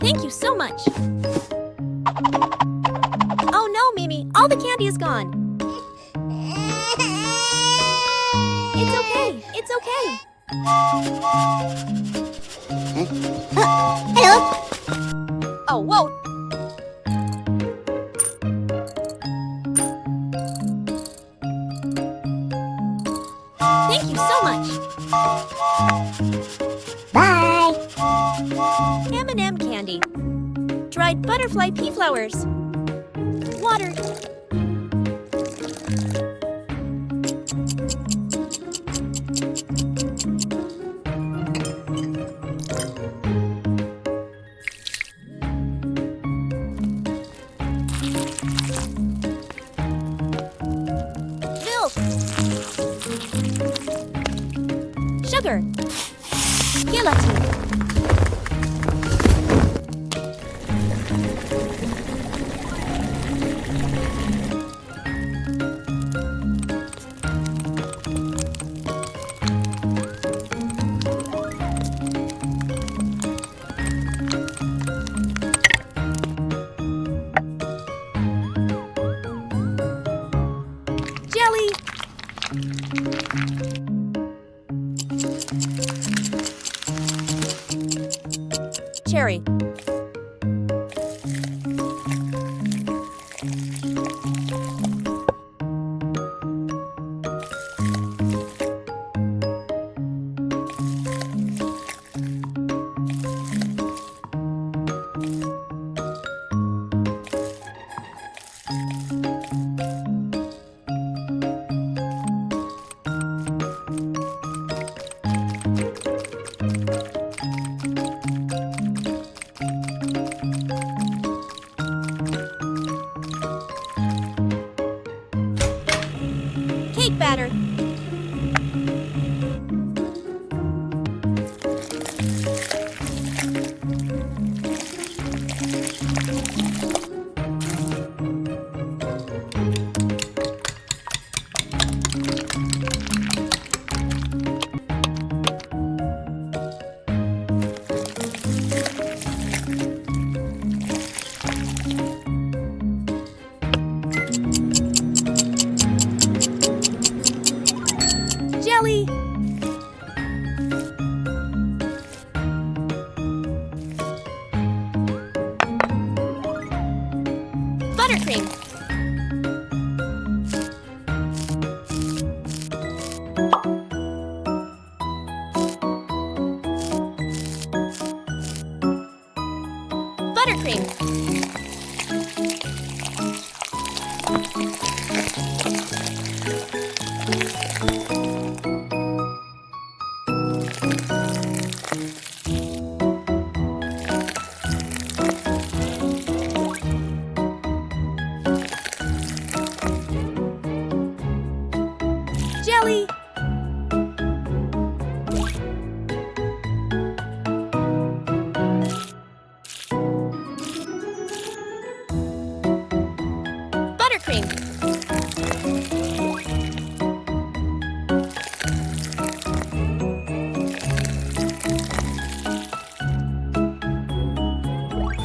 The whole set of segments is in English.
Thank you so much. Oh no, Mimi, all the candy is gone. It's okay, it's okay. Hello. Oh, whoa. Thank you so much. Bye. M&M candy. Dried butterfly pea flowers. Water. Milk. Sugar. Gelatin. Jelly. Cherry. Cake batter. Jelly. Buttercream. Buttercream. Jelly. Buttercream.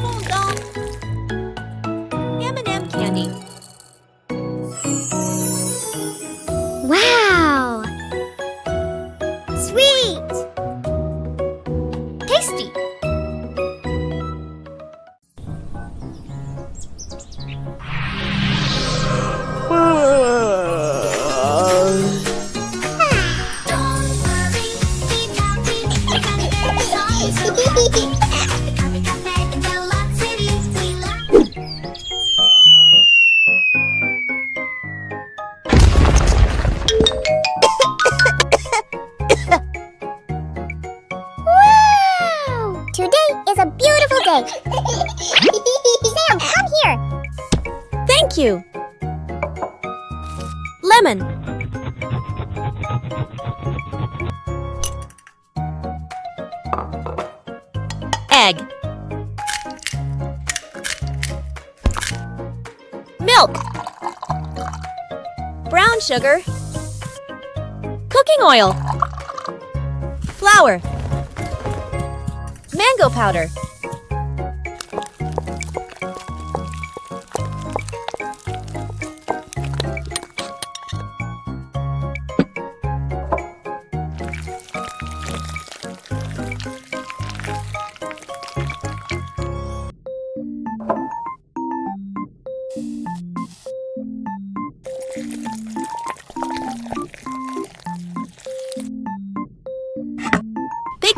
Fondant. M&M candy. Wow. Sweet. Tasty. Wow! Today is a beautiful day. Sam, come here. Thank you. Lemon. Egg. Milk. Brown sugar. Cooking oil. Flour. Mango powder.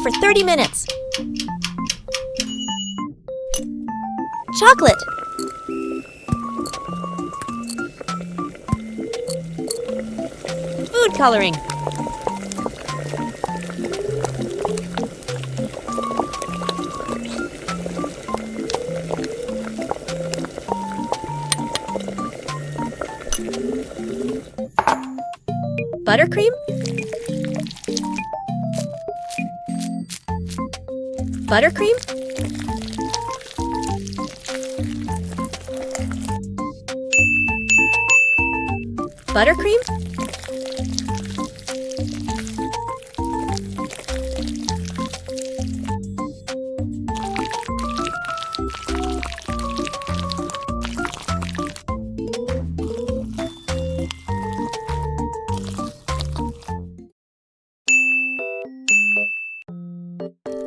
Bake for 30 minutes. Chocolate. Food coloring. Buttercream. Buttercream. Buttercream.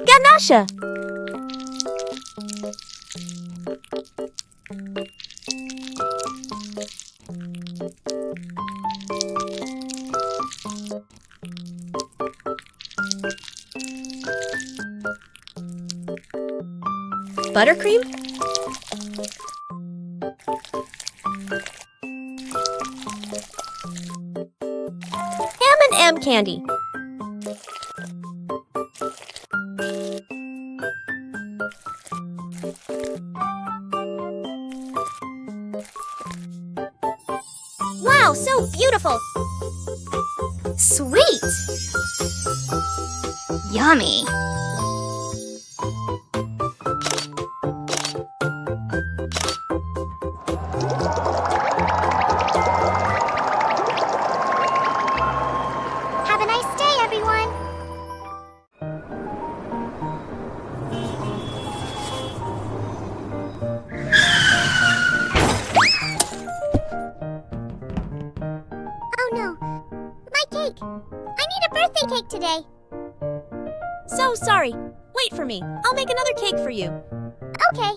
Ganache. Buttercream. M&M candy. Wow, so beautiful! Sweet! Yummy! Have a nice day, everyone! Oh no, my cake! I need a birthday cake today! So sorry. Wait for me. I'll make another cake for you. Okay.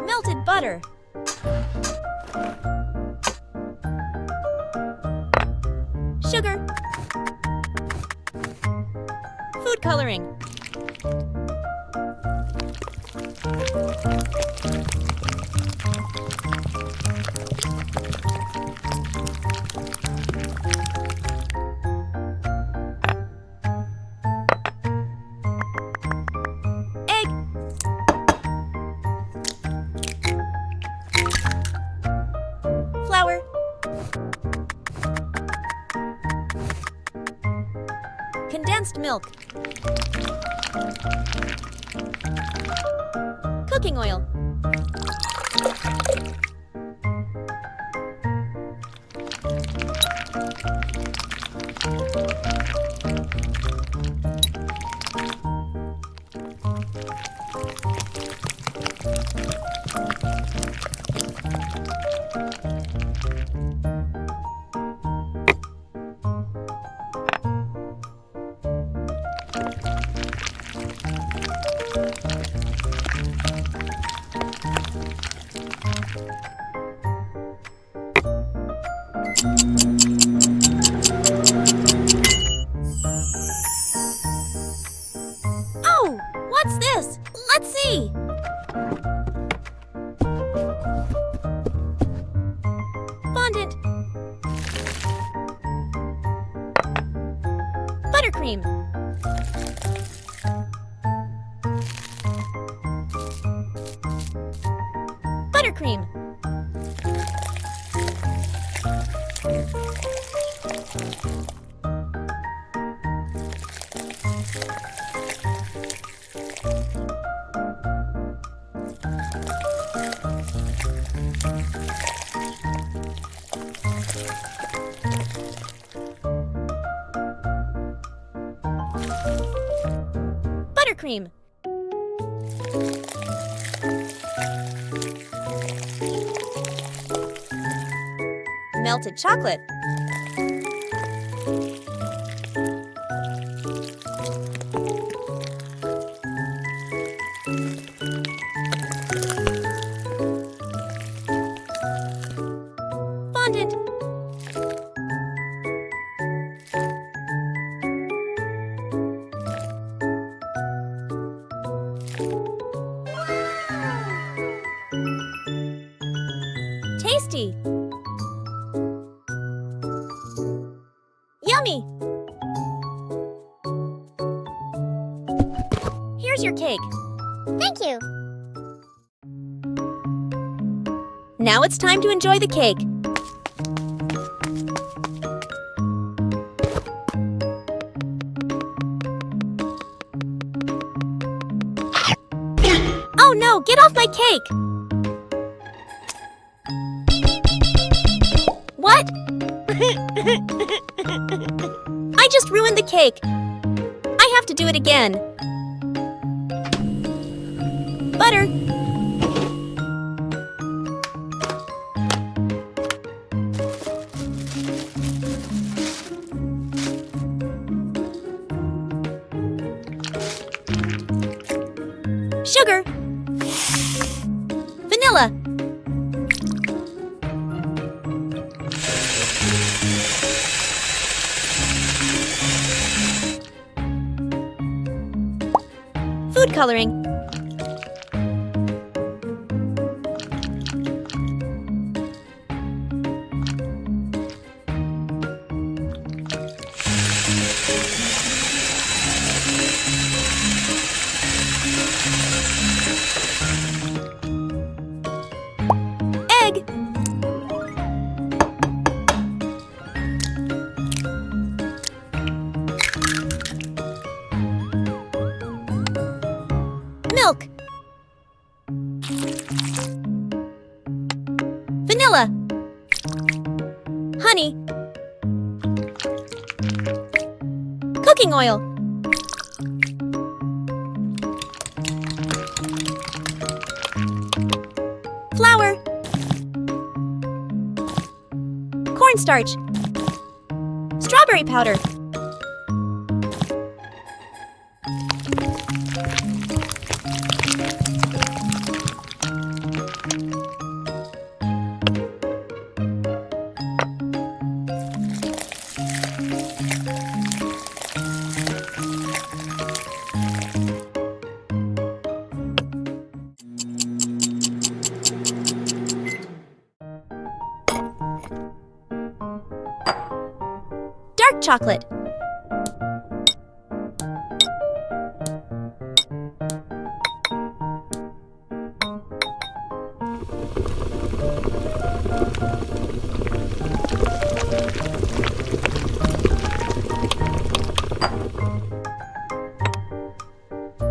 Melted butter. Sugar. Food coloring. Egg. Flour. Condensed milk. Cooking oil. Oh, what's this? Let's see. Fondant. Buttercream. Buttercream. Buttercream. Melted chocolate. Fondant. tasty! Yummy! Here's your cake. Thank you. Now it's time to enjoy the cake. Oh no, get off my cake! What? I just ruined the cake. I have to do it again. Butter. Sugar. Vanilla. Food coloring. Egg. Milk. Vanilla. Honey. Cooking oil. Flour. Cornstarch. Strawberry powder. Dark chocolate.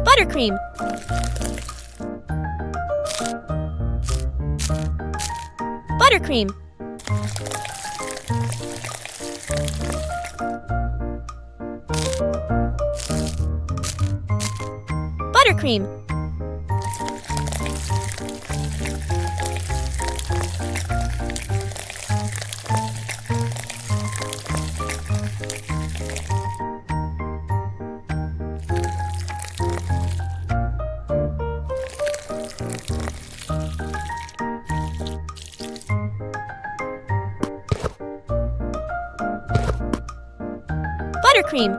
Buttercream. Buttercream. Buttercream. Buttercream.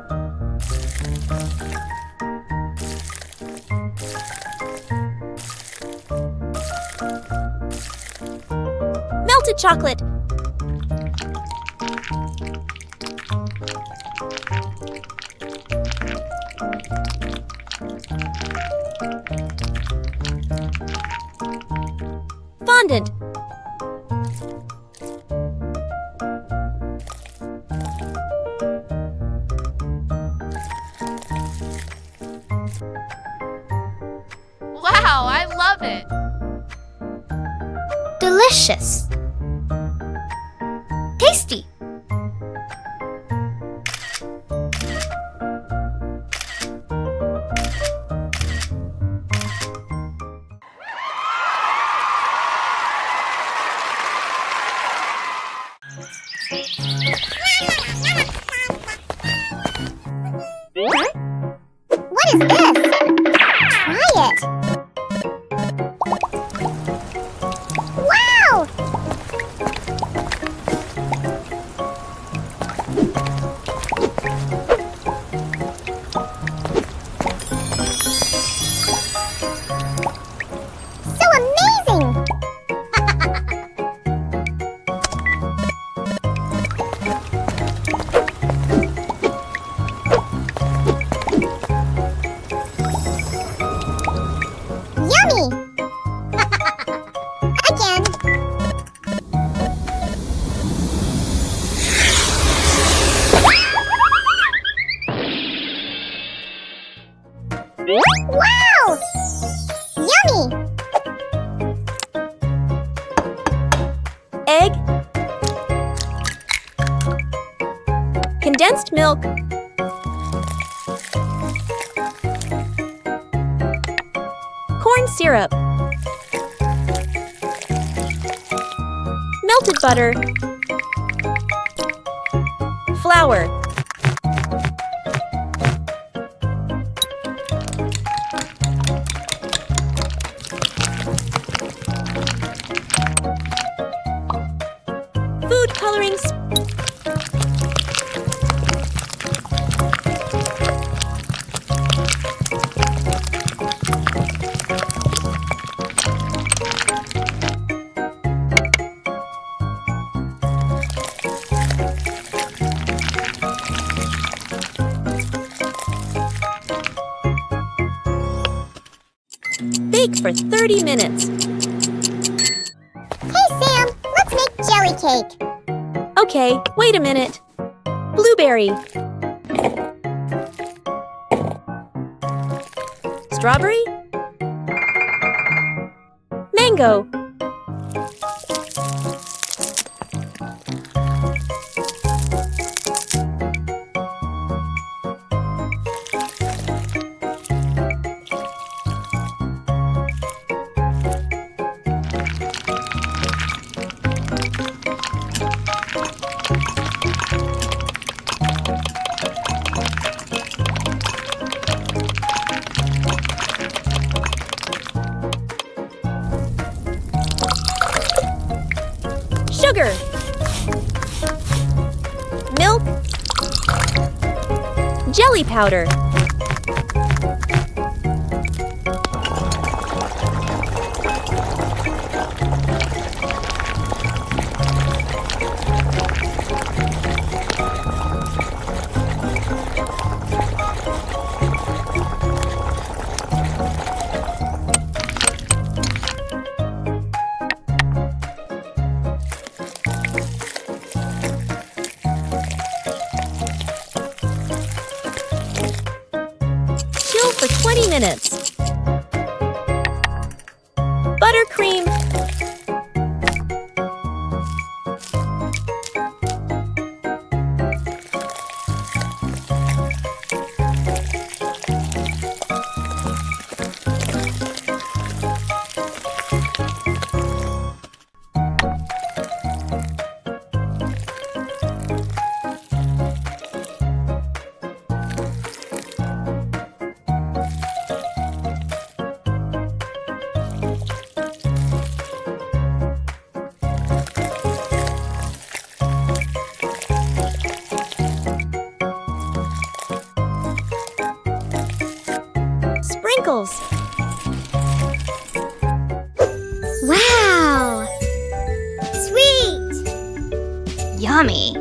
Melted chocolate. Fondant. Wow, I love it! Delicious. Tasty. What is this? Try it. Wow! So amazing! Wow! Yummy! Egg, condensed milk, corn syrup, melted butter, flour, food colorings, bake for 30 minutes. Hey, Sam, let's make jelly cake. Okay, wait a minute. Blueberry, strawberry, mango, sugar, milk, jelly powder, chill for 20 minutes. Buttercream, sprinkles, Wow! Sweet! Yummy!